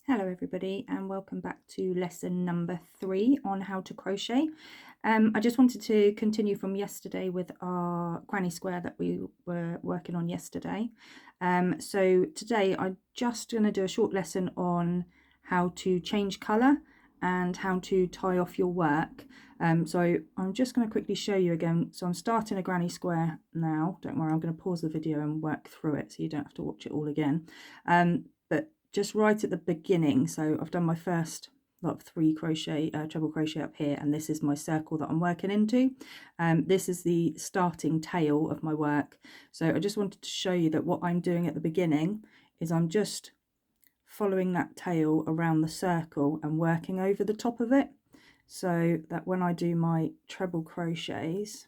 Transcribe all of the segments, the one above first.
Hello everybody and welcome back to lesson number 3 on how to crochet. I just wanted to continue from yesterday with our granny square that we were working on yesterday. So today I'm just going to do a short lesson on how to change colour and how to tie off your work. So I'm just going to quickly show you again. So I'm starting a granny square now. Don't worry, I'm going to pause the video and work through it so you don't have to watch it all again. But just right at the beginning, so I've done my first lot of 3 crochet treble crochet up here, and this is my circle that I'm working into. This is the starting tail of my work. So I just wanted to show you that what I'm doing at the beginning is I'm just following that tail around the circle and working over the top of it, so that when I do my treble crochets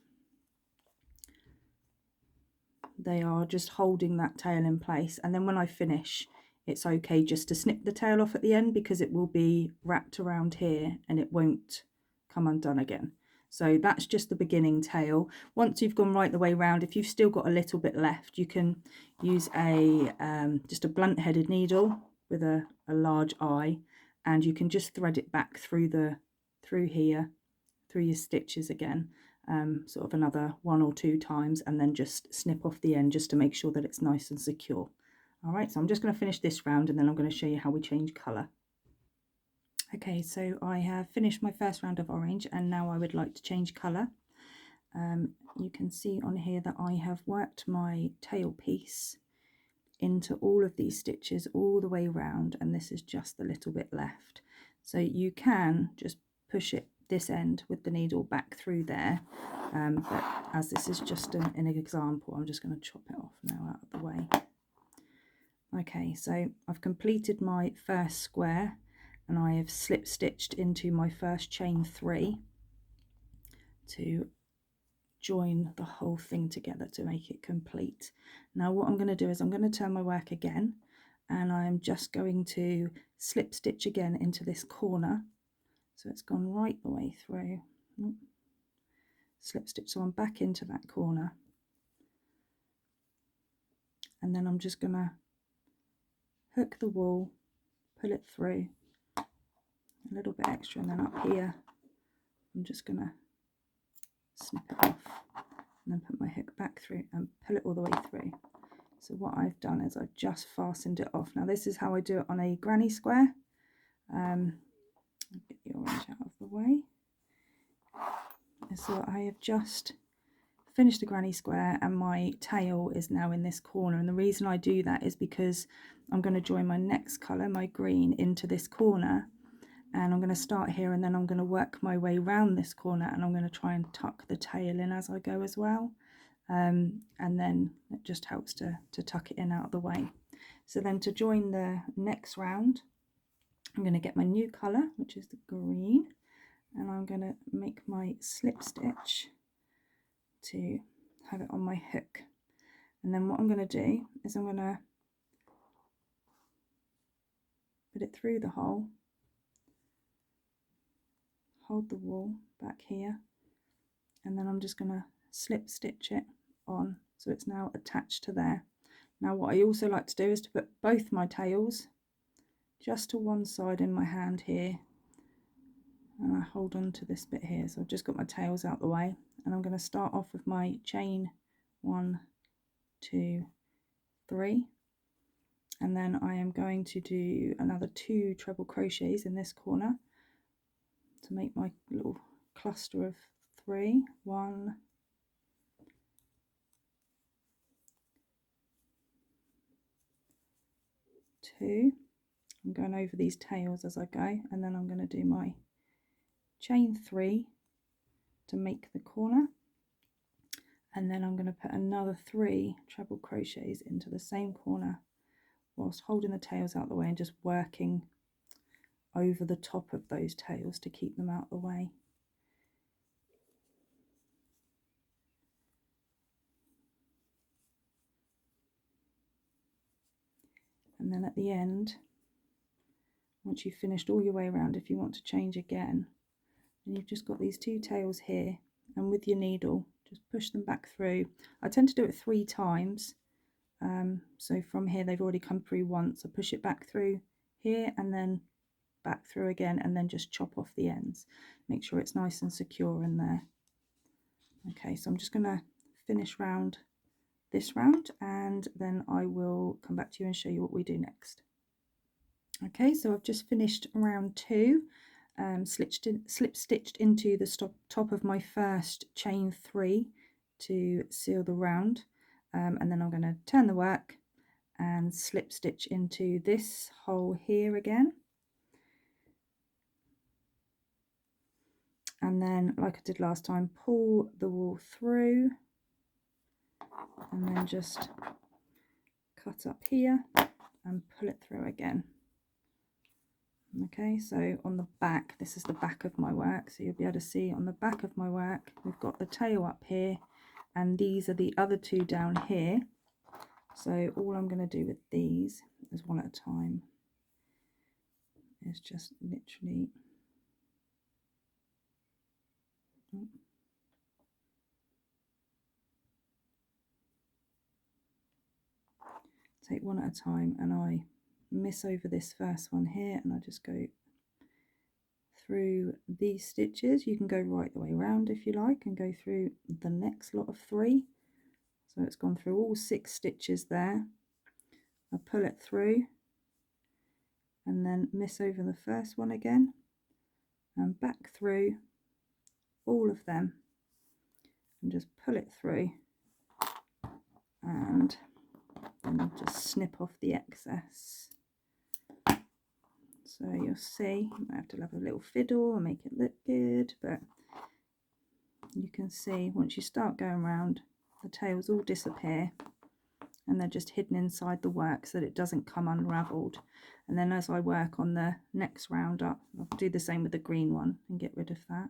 they are just holding that tail in place, and then when I finish it's okay just to snip the tail off at the end because it will be wrapped around here and it won't come undone again. So that's just the beginning tail. Once you've gone right the way round, if you've still got a little bit left, you can use a just a blunt headed needle with a large eye, and you can just thread it back through here through your stitches again, sort of another 1 or 2 times, and then just snip off the end just to make sure that it's nice and secure. Alright, so I'm just going to finish this round and then I'm going to show you how we change colour. Okay, so I have finished my first round of orange and now I would like to change colour. You can see on here that I have worked my tail piece into all of these stitches all the way round, and this is just a little bit left. So you can just push it this end with the needle back through there, but as this is just an example, I'm just going to chop it off now out of the way. Okay, so I've completed my first square and I have slip stitched into my first chain 3 to join the whole thing together to make it complete. Now what I'm going to do is I'm going to turn my work again and I'm just going to slip stitch again into this corner, so it's gone right the way through. Slip stitch, so I'm back into that corner, and then I'm just going to hook the wool, pull it through a little bit extra, and then up here I'm just going to snip it off and then put my hook back through and pull it all the way through. So what I've done is I've just fastened it off. Now this is how I do it on a granny square. I'll get the orange out of the way. So I have just finished the granny square and my tail is now in this corner, and the reason I do that is because I'm going to join my next colour, my green, into this corner, and I'm going to start here and then I'm going to work my way round this corner and I'm going to try and tuck the tail in as I go as well, and then it just helps to tuck it in out of the way. So then to join the next round I'm going to get my new colour, which is the green, and I'm going to make my slip stitch to have it on my hook. And then what I'm going to do is I'm going to put it through the hole, hold the wool back here, and then I'm just going to slip stitch it on so it's now attached to there. Now what I also like to do is to put both my tails just to one side in my hand here, and I hold on to this bit here. So I've just got my tails out the way, and I'm going to start off with my chain 1, 2, 3, and then I am going to do another 2 treble crochets in this corner to make my little cluster of 3. 1, 2. I'm going over these tails as I go, and then I'm going to do my chain 3 to make the corner, and then I'm going to put another 3 treble crochets into the same corner whilst holding the tails out the way and just working over the top of those tails to keep them out the way. And then at the end, once you've finished all your way around, if you want to change again, and you've just got these 2 tails here, and with your needle just push them back through. I tend to do it 3 times, so from here they've already come through once. I push it back through here and then back through again, and then just chop off the ends. Make sure it's nice and secure in there. Okay, so I'm just going to finish round this round, and then I will come back to you and show you what we do next. Okay, so I've just finished round 2, slip stitched into the top of my first chain 3 to seal the round, and then I'm going to turn the work and slip stitch into this hole here again, and then, like I did last time, pull the wool through and then just cut up here and pull it through again. Okay, so on the back, this is the back of my work, so you'll be able to see on the back of my work we've got the tail up here, and these are the other 2 down here. So all I'm going to do with these is one at a time is just literally take one at a time, and I miss over this first one here, and I just go through these stitches. You can go right the way around if you like and go through the next lot of 3. So it's gone through all 6 stitches there. I pull it through and then miss over the first one again and back through all of them and just pull it through, and then I'll just snip off the excess. So you'll see, you might have to have a little fiddle and make it look good, but you can see once you start going around, the tails all disappear and they're just hidden inside the work so that it doesn't come unravelled. And then as I work on the next round up, I'll do the same with the green one and get rid of that.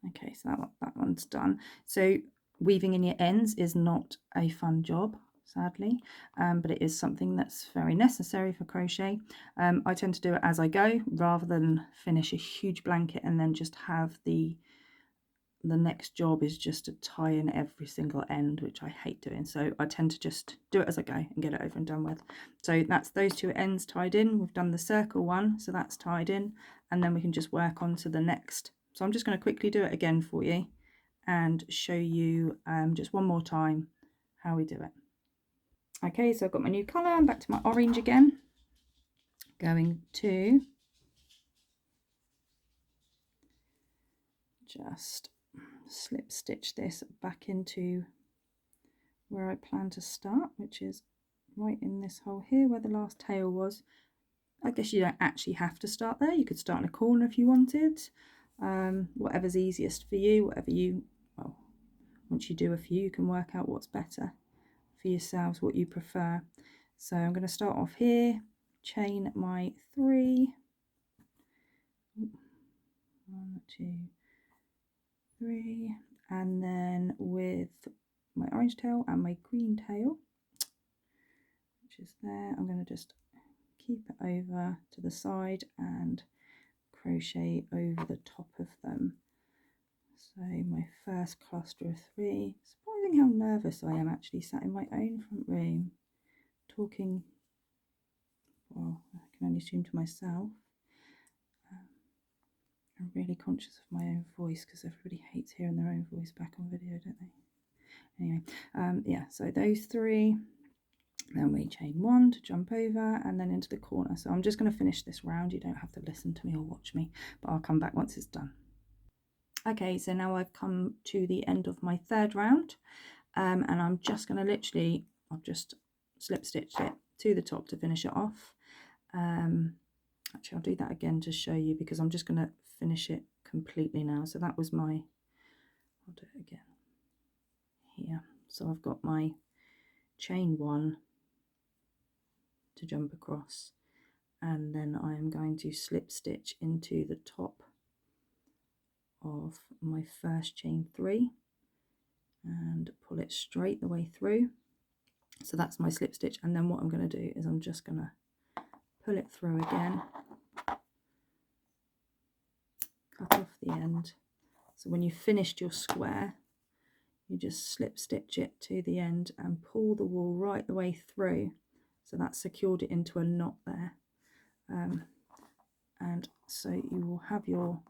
Okay, so that one's done. So weaving in your ends is not a fun job, sadly, but it is something that's very necessary for crochet. I tend to do it as I go rather than finish a huge blanket and then just have the next job is just to tie in every single end, which I hate doing. So I tend to just do it as I go and get it over and done with. So that's those 2 ends tied in. We've done the circle one, so that's tied in, and then we can just work on to the next. So I'm just going to quickly do it again for you and show you just one more time how we do it. Okay, so I've got my new colour. I'm back to my orange again. Going to just slip stitch this back into where I plan to start, which is right in this hole here where the last tail was. I guess you don't actually have to start there. You could start in a corner if you wanted. Whatever's easiest for you, whatever you, well, once you do a few, you can work out what's better for yourselves, what you prefer. So I'm going to start off here, chain my 3, 1, 2, 3, and then with my orange tail and my green tail, which is there, I'm going to just keep it over to the side and crochet over the top of them. So my first cluster of 3. Surprising how nervous I am actually sat in my own front room talking, well, I can only assume to myself. I'm really conscious of my own voice because everybody hates hearing their own voice back on video, don't they? Anyway, yeah, so those 3, then we chain 1 to jump over and then into the corner. So I'm just going to finish this round. You don't have to listen to me or watch me, but I'll come back once it's done. Okay, so now I've come to the end of my 3rd round, and I'm just going to literally, I've just slip stitched it to the top to finish it off. Actually, I'll do that again to show you because I'm just going to finish it completely now. So that was my, I'll do it again here. So I've got my chain 1 to jump across, and then I am going to slip stitch into the top of my first chain 3 and pull it straight the way through. So that's my slip stitch, and then what I'm going to do is I'm just going to pull it through again, cut off the end. So when you've finished your square, you just slip stitch it to the end and pull the wool right the way through so that's secured it into a knot there. And so you will have your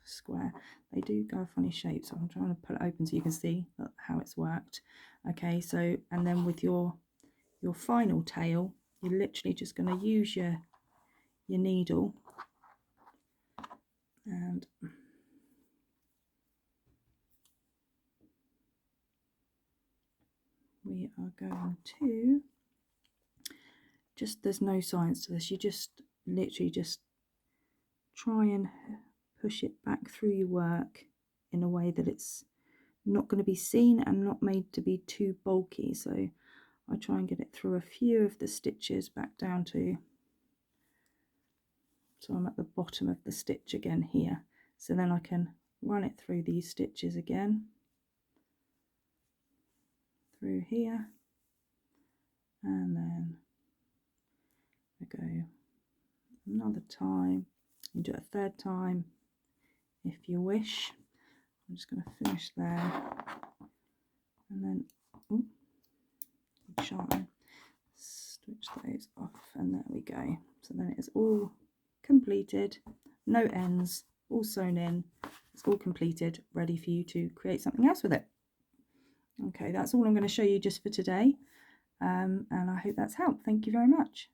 square. They do go a funny shape, so I'm trying to pull it open so you can see how it's worked. Okay, so and then with your final tail, you're literally just going to use your needle, and we are going to just, there's no science to this, you just literally just try and push it back through your work in a way that it's not going to be seen and not made to be too bulky. So I try and get it through a few of the stitches back down to, so I'm at the bottom of the stitch again here, so then I can run it through these stitches again, through here, and then I go another time. You do it a third time if you wish. I'm just going to finish there, and then try switch those off, and there we go. So then it is all completed, no ends, all sewn in, it's all completed, ready for you to create something else with it. Okay, that's all I'm going to show you just for today, and I hope that's helped. Thank you very much.